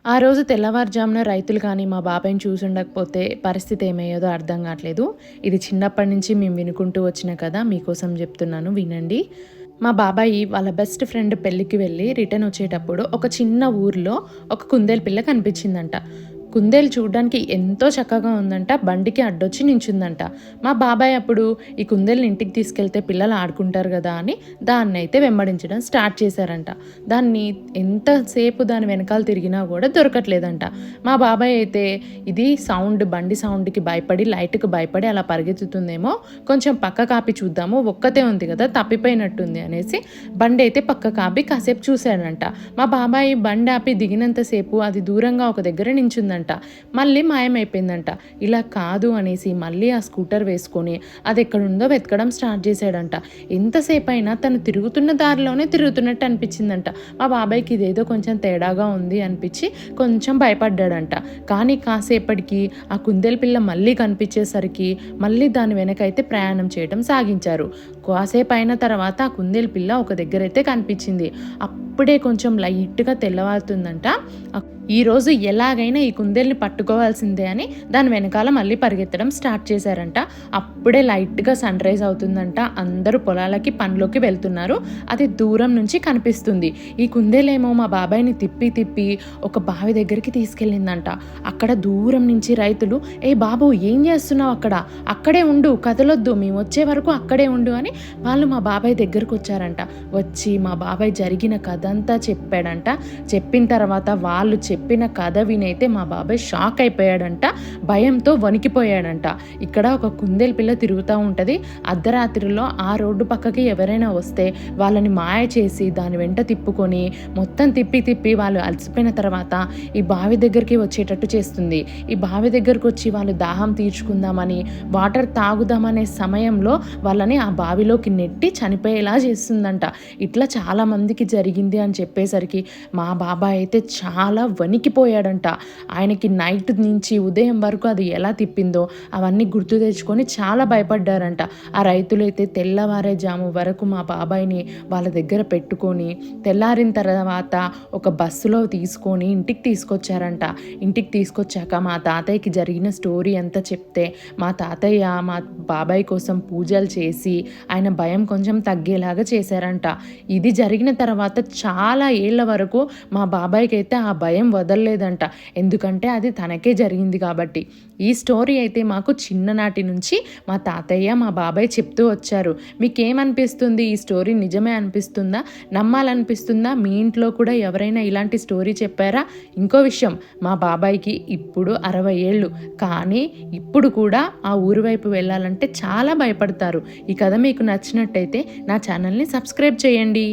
ఆ రోజు తెల్లవారుజామున రైతులు కానీ, మా బాబాయిని చూసుండకపోతే పరిస్థితి ఏమయ్యేదో అర్థం గాట్లేదు. ఇది చిన్నప్పటి నుంచి మేము వినుకుంటూ వచ్చిన కథ. మీకోసం జెప్తున్నాను వినండి. మా బాబాయి వాళ్ళ బెస్ట్ ఫ్రెండ్ పెళ్ళికి వెళ్ళి రిటర్న్ వచ్చేటప్పుడు ఒక చిన్న ఊర్లో ఒక కుందేలు పిల్ల కనిపించిందంట. కుందేలు చూడ్డానికి ఎంతో చక్కగా ఉందంట. బండికి అడ్డొచ్చి నించుందంట. మా బాబాయ్ అప్పుడు ఈ కుందేలుని ఇంటికి తీసుకెళ్తే పిల్లలు ఆడుకుంటారు గదా అని దాన్నైతే వెంబడించడం స్టార్ట్ చేశారంట. దాన్ని ఎంతసేపు దాని వెనకాల తిరిగినా గూడా దొరకట్లేదంట. మా బాబాయ్ అయితే ఇది బండి సౌండ్‌కి భయపడి, లైట్‌కి భయపడి అలా పరిగెత్తుతుందేమో, కొంచెం పక్కకు ఆపి చూద్దాము, ఒక్కతే ఉంది గదా, తప్పిపోయినట్టుంది అనేసి బండైతే పక్కకు ఆపి కాసేపు చూశాడంట. మా బాబాయ్ బండి ఆపి దిగినంత సేపు అది దూరంగా ఒక దగ్గర నించుందంట. మళ్ళీ మాయమైపోయిందంట. ఇలా కాదు అనేసి మళ్ళీ ఆ స్కూటర్ వేసుకొని అది ఎక్కడుందో వెతకడం స్టార్ట్ చేశాడంట. ఎంతసేపైనా తను తిరుగుతున్న దారిలోనే తిరుగుతున్నట్టు అనిపించిందంట. మా బాబాయ్‌కి ఇదేదో కొంచెం తేడాగా ఉంది అనిపించి కొంచెం భయపడ్డాడంట. కానీ కాసేపటికి ఆ కుందేలు పిల్ల మళ్ళీ కనిపించేసరికి మళ్ళీ దాని వెనకైతే ప్రయాణం చేయడం సాగించారు. కాసేపు అయిన తర్వాత ఆ కుందేలు పిల్ల ఒక దగ్గరైతే కనిపించింది. అప్పుడే కొంచెం లైట్‌గా తెల్లవారుతుందంట. ఈరోజు ఎలాగైనా ఈ కుందేలుని పట్టుకోవాల్సిందే అని దాని వెనకాల మళ్ళీ పరిగెత్తడం స్టార్ట్ చేశారంట. అప్పుడే లైట్‌గా సన్‌రైజ్ అవుతుందంట. అందరూ పొలాలకి పనిలోకి వెళ్తున్నారు. అది దూరం నుంచి కనిపిస్తుంది. ఈ కుందేలేమో మా బాబాయ్‌ని తిప్పి తిప్పి ఒక బావి దగ్గరికి తీసుకెళ్ళిందంట. అక్కడ దూరం నుంచి రైతులు, "ఏ బాబు, ఏం చేస్తున్నావు అక్కడ? అక్కడే ఉండు, కదలొద్దు, మేము వచ్చే వరకు అక్కడే ఉండు" అని వాళ్ళు మా బాబాయ్ దగ్గరకు వచ్చారంట. వచ్చి మా బాబాయ్ జరిగిన కథంతా చెప్పాడంట. చెప్పిన తర్వాత వాళ్ళు చెప్పిన కథ వినైతే మా బాబాయ్ షాక్ అయిపోయాడంట. భయంతో వణికిపోయాడంట. ఇక్కడ ఒక కుందేలు పిల్ల తిరుగుతూ ఉంటుంది. అర్ధరాత్రిలో ఆ రోడ్డు పక్కకి ఎవరైనా వస్తే వాళ్ళని మాయ చేసి దాని వెంట తిప్పుకొని మొత్తం తిప్పి తిప్పి వాళ్ళు అలసిపోయిన తర్వాత ఈ బావి దగ్గరికి వచ్చేటట్టు చేస్తుంది. ఈ బావి దగ్గరకు వచ్చి వాళ్ళు దాహం తీర్చుకుందామని, వాటర్ తాగుదామనే సమయంలో వాళ్ళని ఆ బావిలోకి నెట్టి చనిపోయేలా చేస్తుందంట. ఇట్లా చాలా మందికి జరిగింది అని చెప్పేసరికి మా బాబాయ్ అయితే చాలా వణికిపోయాడంట. ఆయనకి నైట్ నుంచి ఉదయం వరకు అది ఎలా తిప్పిందో అవన్నీ గుర్తు తెచ్చుకొని చాలా భయపడ్డారంట. ఆ రైతులైతే తెల్లవారే జాము వరకు మా బాబాయ్ని వాళ్ళ దగ్గర పెట్టుకొని తెల్లారిన తర్వాత ఒక బస్సులో తీసుకొని ఇంటికి తీసుకొచ్చారంట. ఇంటికి తీసుకొచ్చాక మా తాతయ్యకి జరిగిన స్టోరీ అంతా చెప్తే మా తాతయ్య మా బాబాయ్ కోసం పూజలు చేసి ఆయన భయం కొంచెం తగ్గేలాగా చేశారంట. ఇది జరిగిన తర్వాత చాలా ఏళ్ల వరకు మా బాబాయ్కి అయితే ఆ భయం వదలలేదంట. ఎందుకంటే అది తనకే జరిగింది కాబట్టి. ఈ స్టోరీ అయితే మాకు చిన్ననాటి నుంచి మా తాతయ్య మా బాబాయ్ చెప్తూ వచ్చారు. మీకేమనిపిస్తుంది? ఈ స్టోరీ నిజమే అనిపిస్తుందా? నమ్మాలనిపిస్తుందా? మీ ఇంట్లో కూడా ఎవరైనా ఇలాంటి స్టోరీ చెప్పారా? ఇంకో విషయం, మా బాబాయ్కి ఇప్పుడు 60 ఏళ్ళు. కానీ ఇప్పుడు కూడా ఆ ఊరు వైపు వెళ్ళాలంటే చాలా భయపడతారు. ఈ కథ మీకు నచ్చినట్టయితే నా ఛానల్ని సబ్స్క్రైబ్ చేయండి.